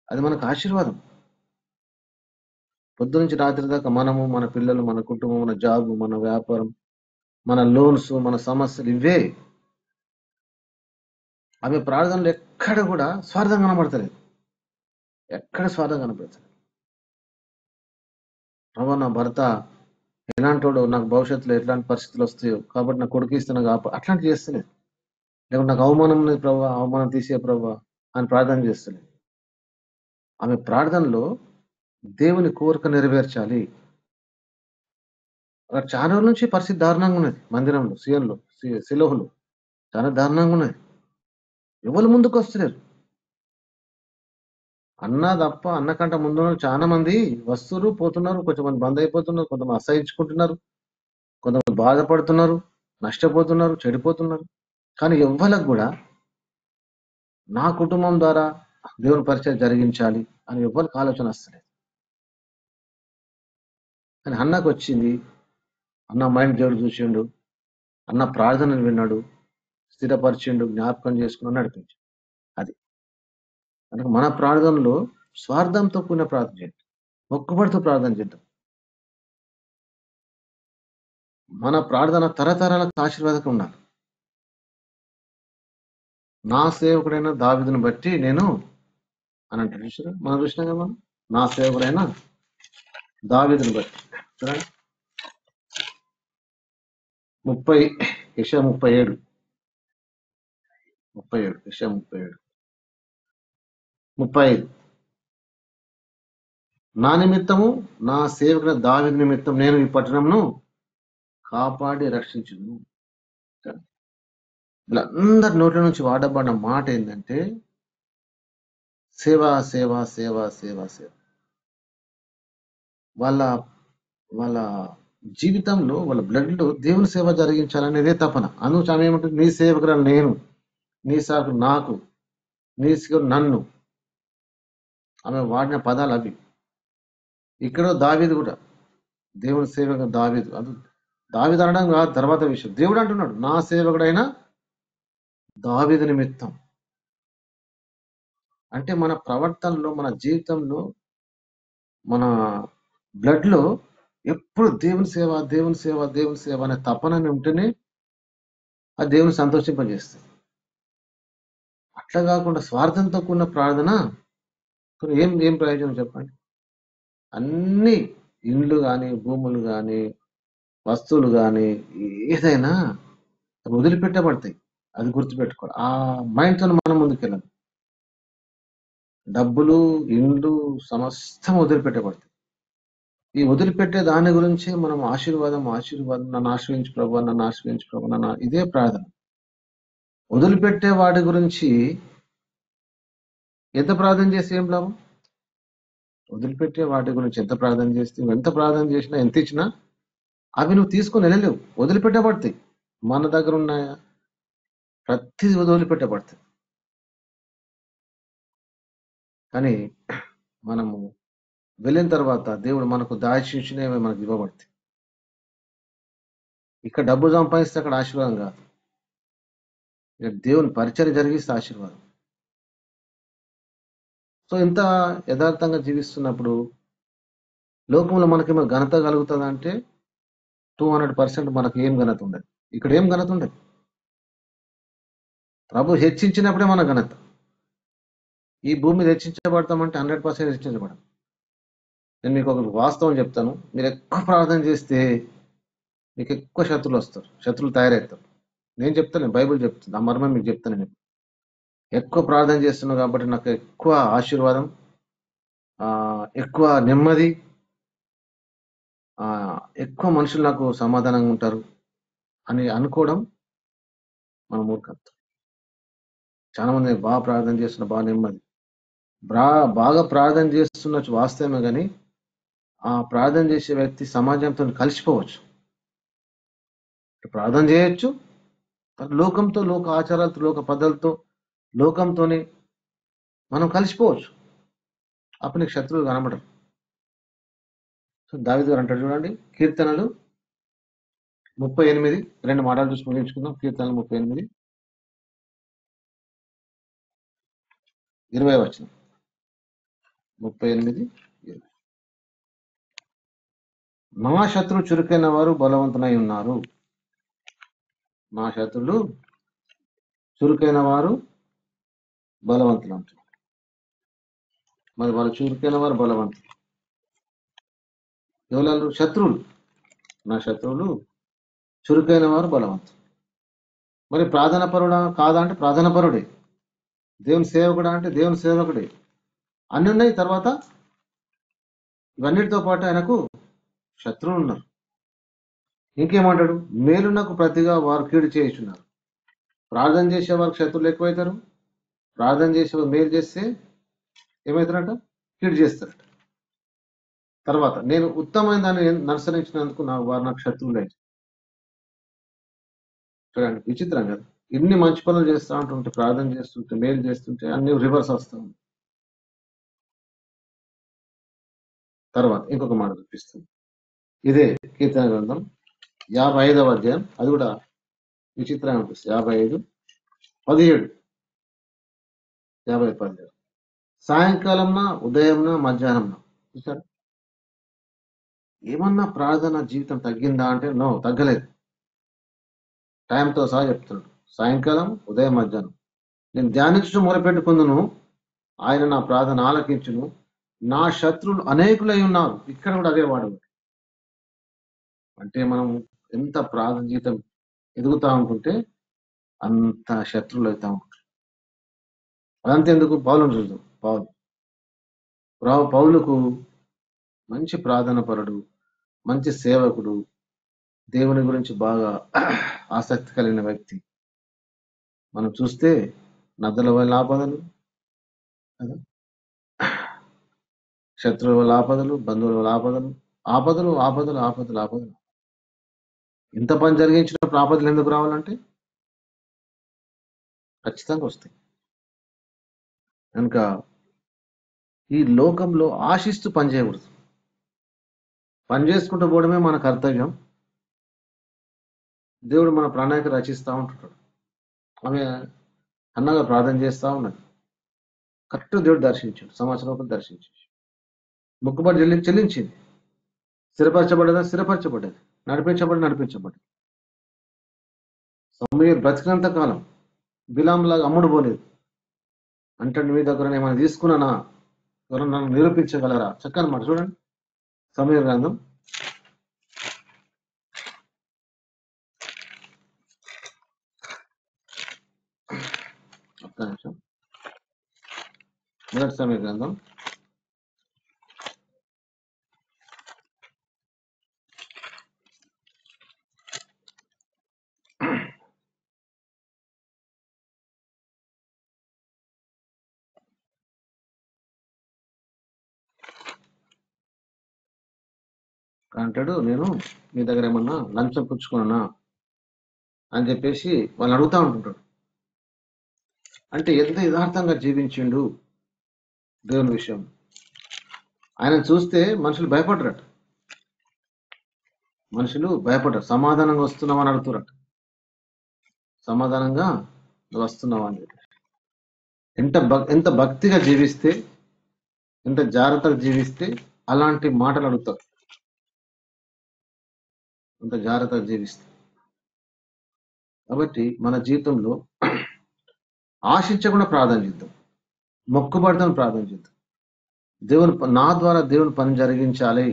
అది మనకు ఆశీర్వాదం. పొద్దు నుంచి రాత్రి దాకా మనము, మన పిల్లలు, మన కుటుంబం, మన జాబ్, మన వ్యాపారం, మన లోన్స్, మన సమస్యలు ఇవే. అవి ప్రార్థనలు ఎక్కడ కూడా స్వార్థం కనబడతలేదు, ఎక్కడ స్వార్థం కనబడతలేదు. ప్రభా నా భర్త ఎలాంటోడు, నాకు భవిష్యత్తులో ఎట్లాంటి పరిస్థితులు వస్తాయో కాబట్టి నా కొడుకు ఇస్తున్నా అట్లాంటి చేస్తలేదు. లేకుంటే నాకు అవమానం లేదు ప్రభా, అవమానం తీసే ప్రభా అని ప్రార్థన చేస్తలేదు. ఆమె ప్రార్థనలో దేవుని కోరిక నెరవేర్చాలి. అక్కడ చాలా రోజుల నుంచి పరిస్థితి దారుణంగా ఉన్నది. మందిరంలో, సిలోహులో చాలా దారుణంగా ఉన్నది. ఎవరు ముందుకు వస్తలేరు. అన్న తప్ప అన్నకంట ముందు చాలా మంది వస్తున్నారు, పోతున్నారు. కొంతమంది బంద్ అయిపోతున్నారు, కొంతమంది అసహించుకుంటున్నారు, కొంతమంది బాధపడుతున్నారు, నష్టపోతున్నారు, చెడిపోతున్నారు. కానీ ఎవ్వరికి కూడా నా కుటుంబం ద్వారా దేవుని పరిచయం జరిగించాలి అని ఎవ్వరికి ఆలోచన వస్తలేదు. కానీ అన్నకు వచ్చింది. అన్న మైండ్ దేవుడు చూసిండు, అన్న ప్రార్థనలు విన్నాడు, స్థిరపరిచిండు, జ్ఞాపకం చేసుకుని నడిపించు. అది కనుక మన ప్రార్థనలో స్వార్థంతో కూడిన ప్రార్థన చేద్దాం, మొక్కుబడితో ప్రార్థన చేద్దాం. మన ప్రార్థన తరతరాలకు ఆశీర్వాదకం ఉండాలి. నా సేవకుడైన దావీదును బట్టి నేను అని అంటాడు చూసారా, మనం చూసినాం కదా. నా సేవకుడైన దావీదును బట్టి చూడండి 37 35. నా నిమిత్తము నా సేవకుడైన దావీదు నిమిత్తం నేను ఈ పట్టణంను కాపాడి రక్షించును. వీళ్ళందరి నోట్ల నుంచి వాడబడిన మాట ఏంటంటే సేవ సేవ సేవ సేవ సేవ. వాళ్ళ వాళ్ళ జీవితంలో వాళ్ళ బ్లడ్ లో దేవుని సేవ జరిగించాలనేదే తపన. అందుకు ఆమె ఏమంటుంది, నీ సేవకురాలు నేను, నీ సేవకుడు నాకు, నీ సేవకుడు నన్ను. ఆమె వాడిన పదాలు అవి. ఇక్కడ దావీదు కూడా దేవుని సేవకు దావీదు, అది దావీదు అనడం కాదు, తర్వాత విషయం. దేవుడు అంటున్నాడు నా సేవకుడైన దావీదు నిమిత్తం. అంటే మన ప్రవర్తనలో, మన జీవితంలో, మన బ్లడ్ లో ఎప్పుడు దేవుని సేవ దేవుని సేవ దేవుని సేవ అనే తపనని ఉంటేనే అది దేవుని సంతోషింపజేస్తుంది. అట్లా కాకుండా స్వార్థంతో కూడిన ప్రార్థన ఏం ఏం ప్రయోజనం చెప్పండి. అన్ని ఇండ్లు కానీ, భూములు కానీ, వస్తువులు కానీ, ఏదైనా వదిలిపెట్టబడతాయి. అది గుర్తుపెట్టుకోవాలి. ఆ మైండ్తో మనం ముందుకెళ్ళాలి. డబ్బులు, ఇండ్లు, సమస్తం వదిలిపెట్టబడతాయి. ఈ వదిలిపెట్టే దాని గురించి మనం ఆశీర్వాదం నన్ను ఆశ్రయించు ప్రభు, నన్ను ఆశ్రయించు ప్రభు, ఇదే ప్రార్థన. వదిలిపెట్టే వాటి గురించి ఎంత ప్రార్థన చేస్తే ఏం లాభం? వదిలిపెట్టే వాటి గురించి ఎంత ప్రార్థన చేస్తే, ఎంత ప్రార్థన చేసినా, ఎంత ఇచ్చినా అవి నువ్వు తీసుకొని వెళ్ళలేవు, వదిలిపెట్టబడతాయి. మన దగ్గర ఉన్నాయా? ప్రతిదీ వదిలిపెట్టబడతాయి. కానీ మనము వెళ్ళిన తర్వాత దేవుడు మనకు దాచిచ్చినవి మనకు ఇవ్వబడతాయి. ఇక్కడ డబ్బు సంపాదిస్తే అక్కడ ఆశీర్వాదం కాదు, ఇక్కడ దేవుని పరిచయం జరిగిస్తే ఆశీర్వాదం. సో ఇంత యథార్థంగా జీవిస్తున్నప్పుడు లోకంలో మనకేమో ఘనత కలుగుతుంది అంటే 200% మనకు ఏం ఘనత ఉండదు. ఇక్కడ ఏం ఘనత ఉండదు. ప్రభు హెచ్చించినప్పుడే మన ఘనత. ఈ భూమి మీద హెచ్చించబడతామంటే 100% హెచ్చించబడదు. నేను మీకు ఒక వాస్తవం చెప్తాను. మీరు ఎక్కువ ప్రార్థన చేస్తే మీకు ఎక్కువ శత్రువులు వస్తారు, శత్రువులు తయారవుతారు. నేను చెప్తాను, బైబిల్ చెప్తుంది, ఆ మర్మం మీకు చెప్తాను. నేను ఎక్కువ ప్రార్థన చేస్తున్నాను కాబట్టి నాకు ఎక్కువ ఆశీర్వాదం, ఎక్కువ నెమ్మది, ఎక్కువ మనుషులు నాకు సమాధానంగా ఉంటారు అని అనుకోవడం మన మూర్ఖత్వం. చాలా మంది బాగా ప్రార్థన చేస్తున్న, బాగా నెమ్మది, బాగా ప్రార్థన చేస్తున్న వాస్తవమే, కానీ ఆ ప్రార్థన చేసే వ్యక్తి సమాజంతో కలిసిపోవచ్చు. ప్రార్థన చేయొచ్చు, లోకంతో, లోక ఆచారాలతో, లోక పద్ధతులతో, లోకంతోనే మనం కలిసిపోవచ్చు. అప్పుడు నీకు శత్రువులు కనబడరు. సో దావీదు గారు అంటాడు చూడండి, కీర్తనలు 38, 2 మాటలు చూసి ముగించుకుందాం. కీర్తనలు 38, 20 వచనం. 38, 20. నా శత్రు చురుకైన వారు బలవంతులై ఉన్నారు. నా శత్రులు చురుకైన వారు బలవంతులు అంటున్నారు. మరి వాళ్ళు చురుకైన వారు బలవంతులు ఎవరు? శత్రువులు. నా శత్రువులు చురుకైన వారు బలవంతులు. మరి ప్రార్థన పరుడా కాదా అంటే ప్రార్థన పరుడే. దేవుని సేవకుడా అంటే దేవుని సేవకుడే. అన్ని ఉన్నాయి. తర్వాత ఇవన్నిటితో పాటు ఆయనకు శత్రువులు ఉన్నారు. ఇంకేమంటాడు? మేలునకు ప్రతిగా వారు కీడు చేయుచున్నారు. ప్రార్థన చేసే వారికి శత్రువులు ఎక్కువైతారు. ప్రార్థన చేసే మేలు చేస్తే ఏమవుతారంట? కీడు చేస్తారట. తర్వాత నేను ఉత్తమమైన దాన్ని అనుసరించినందుకు వారు నాకు శత్రువులు అయితే. చూడండి, విచిత్రం కదా. ఇన్ని మంచి పనులు చేస్తూ ఉంటుంటే, ప్రార్థన చేస్తుంటే, మేలు చేస్తుంటే అన్ని రివర్స్ వస్తూ ఉంది. తర్వాత ఇంకొక మాట చూపిస్తుంది. ఇదే కీర్తన గ్రంథం 55వ అధ్యాయం, అది కూడా విచిత్రంగా అనిపిస్తుంది. 55:17, 50:17. సాయంకాలంన, ఉదయంన, మధ్యాహ్నంన. చూసారు, ఏమన్నా ప్రార్థన జీవితం తగ్గిందా అంటే నో, తగ్గలేదు. టైంతో సహా చెప్తున్నాడు. సాయంకాలం, ఉదయం, మధ్యాహ్నం నేను ధ్యానించడం మొదలుపెట్టుకుందును, ఆయన నా ప్రార్థన ఆలకించును. నా శత్రువులు అనేకులై ఉన్నారు. ఇక్కడ కూడా అదే వాడు. అంటే మనం ఎంత ప్రార్థన జీవితం ఎదుగుతా ఉంటుంటే అంత శత్రువులు అవుతా ఉంటారు. అదంతా ఎందుకు? పౌలును చూద్దాం. పౌలుకు మంచి ప్రార్థన పరుడు, మంచి సేవకుడు, దేవుని గురించి బాగా ఆసక్తి కలిగిన వ్యక్తి. మనం చూస్తే నదుల వల్ల ఆపదలు, శత్రువుల వల్ల ఆపదలు, బంధువుల వల్ల ఆపదలు, ఆపదలు ఆపదలు ఆపదలు ఆపదలు. ఇంత పని జరిగించినప్పుడు ఆపదలు ఎందుకు రావాలంటే ఖచ్చితంగా వస్తాయి. కనుక ఈ లోకంలో ఆశిస్తూ పని చేయకూడదు. పని చేసుకుంటూ పోవడమే మన కర్తవ్యం. దేవుడు మన ప్రణాళిక రచిస్తూ ఉంటుంటాడు. ఆమె అన్నగా ప్రార్థన చేస్తూ ఉన్నది. కరెక్ట్ దేవుడు దర్శించాడు, సంవత్సరం దర్శించాడు. మొక్కుబడి చెల్లించింది. స్థిరపరచబడ్డది, నడిపించబడ్డది. సమయం బ్రతికినంత కాలం బిలాంలాగా అమ్ముడు పోలేదు. అంటే మీ దగ్గర ఏమైనా తీసుకున్నానా, ఎవరన్నా నన్ను నిరూపించగలరా? చక్కని మాట చూడండి. సమయ గ్రంథం 1 సమయ గ్రంథం 1 అంటాడు, నేను మీ దగ్గర ఏమన్నా లంచం పుచ్చుకున్నా అని చెప్పేసి వాళ్ళు అడుగుతూ ఉంటుంటాడు. అంటే ఎంత యథార్థంగా జీవించిండు దేవుని విషయం. ఆయన చూస్తే మనుషులు భయపడరట. సమాధానంగా వస్తున్నామని అడుగుతారట. సమాధానంగా వస్తున్నావా అని చెప్పి. ఎంత భక్తిగా జీవిస్తే, ఎంత జాగ్రత్తగా జీవిస్తే అలాంటి మాటలు అడుగుతారు. అంత జాగ్రత్తగా జీవిస్తే. కాబట్టి మన జీవితంలో ఆశించకుండా ప్రార్థన చేద్దాం, మొక్కుబడితో ప్రార్థన చేద్దాం. నా ద్వారా దేవుని పని జరిగించాలి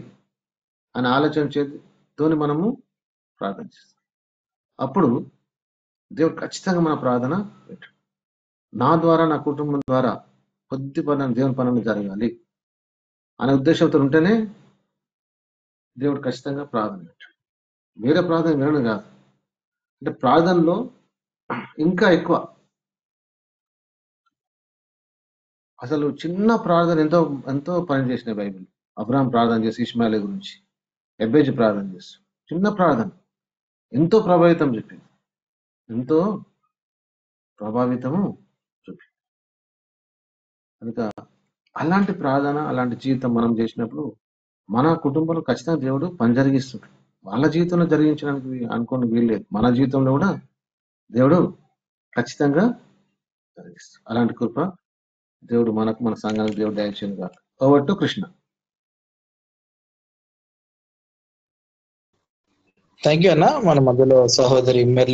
అని ఆలోచన చేతోని మనము ప్రార్థన చేస్తాం. అప్పుడు దేవుడు ఖచ్చితంగా మన ప్రార్థన పెట్టాడు. నా ద్వారా, నా కుటుంబం ద్వారా కొద్ది పని దేవుని పనులు జరగాలి అనే ఉద్దేశంతో ఉంటేనే దేవుడు ఖచ్చితంగా ప్రార్థన పెట్టాడు. వేరే ప్రార్థన వినడం కాదు. అంటే ప్రార్థనలో ఇంకా ఎక్కువ, అసలు చిన్న ప్రార్థన ఎంతో ఎంతో పని చేసిన బైబిల్. అబ్రహాం ప్రార్థన చేసి ఇష్మాయిల్ గురించి, ఎబ్బేజు ప్రార్థన చేసి, చిన్న ప్రార్థన ఎంతో ప్రభావితం చెప్పింది, ఎంతో ప్రభావితము చూపింది. కనుక అలాంటి ప్రార్థన, అలాంటి జీవితం మనం చేసినప్పుడు మన కుటుంబంలో ఖచ్చితంగా దేవుడు పని జరిగిస్తుంటాడు. వాళ్ళ జీవితంలో జరిగించడానికి అనుకోని వీల్లేదు. మన జీవితంలో కూడా దేవుడు ఖచ్చితంగా జరిగిస్తాడు. అలాంటి కృప దేవుడు మనకు, మన సంఘానికి దేవుడు దయచేయను కాక. Over to Krishna. Thank you అన్న. మన మధ్యలో సహోదరి మెర్లి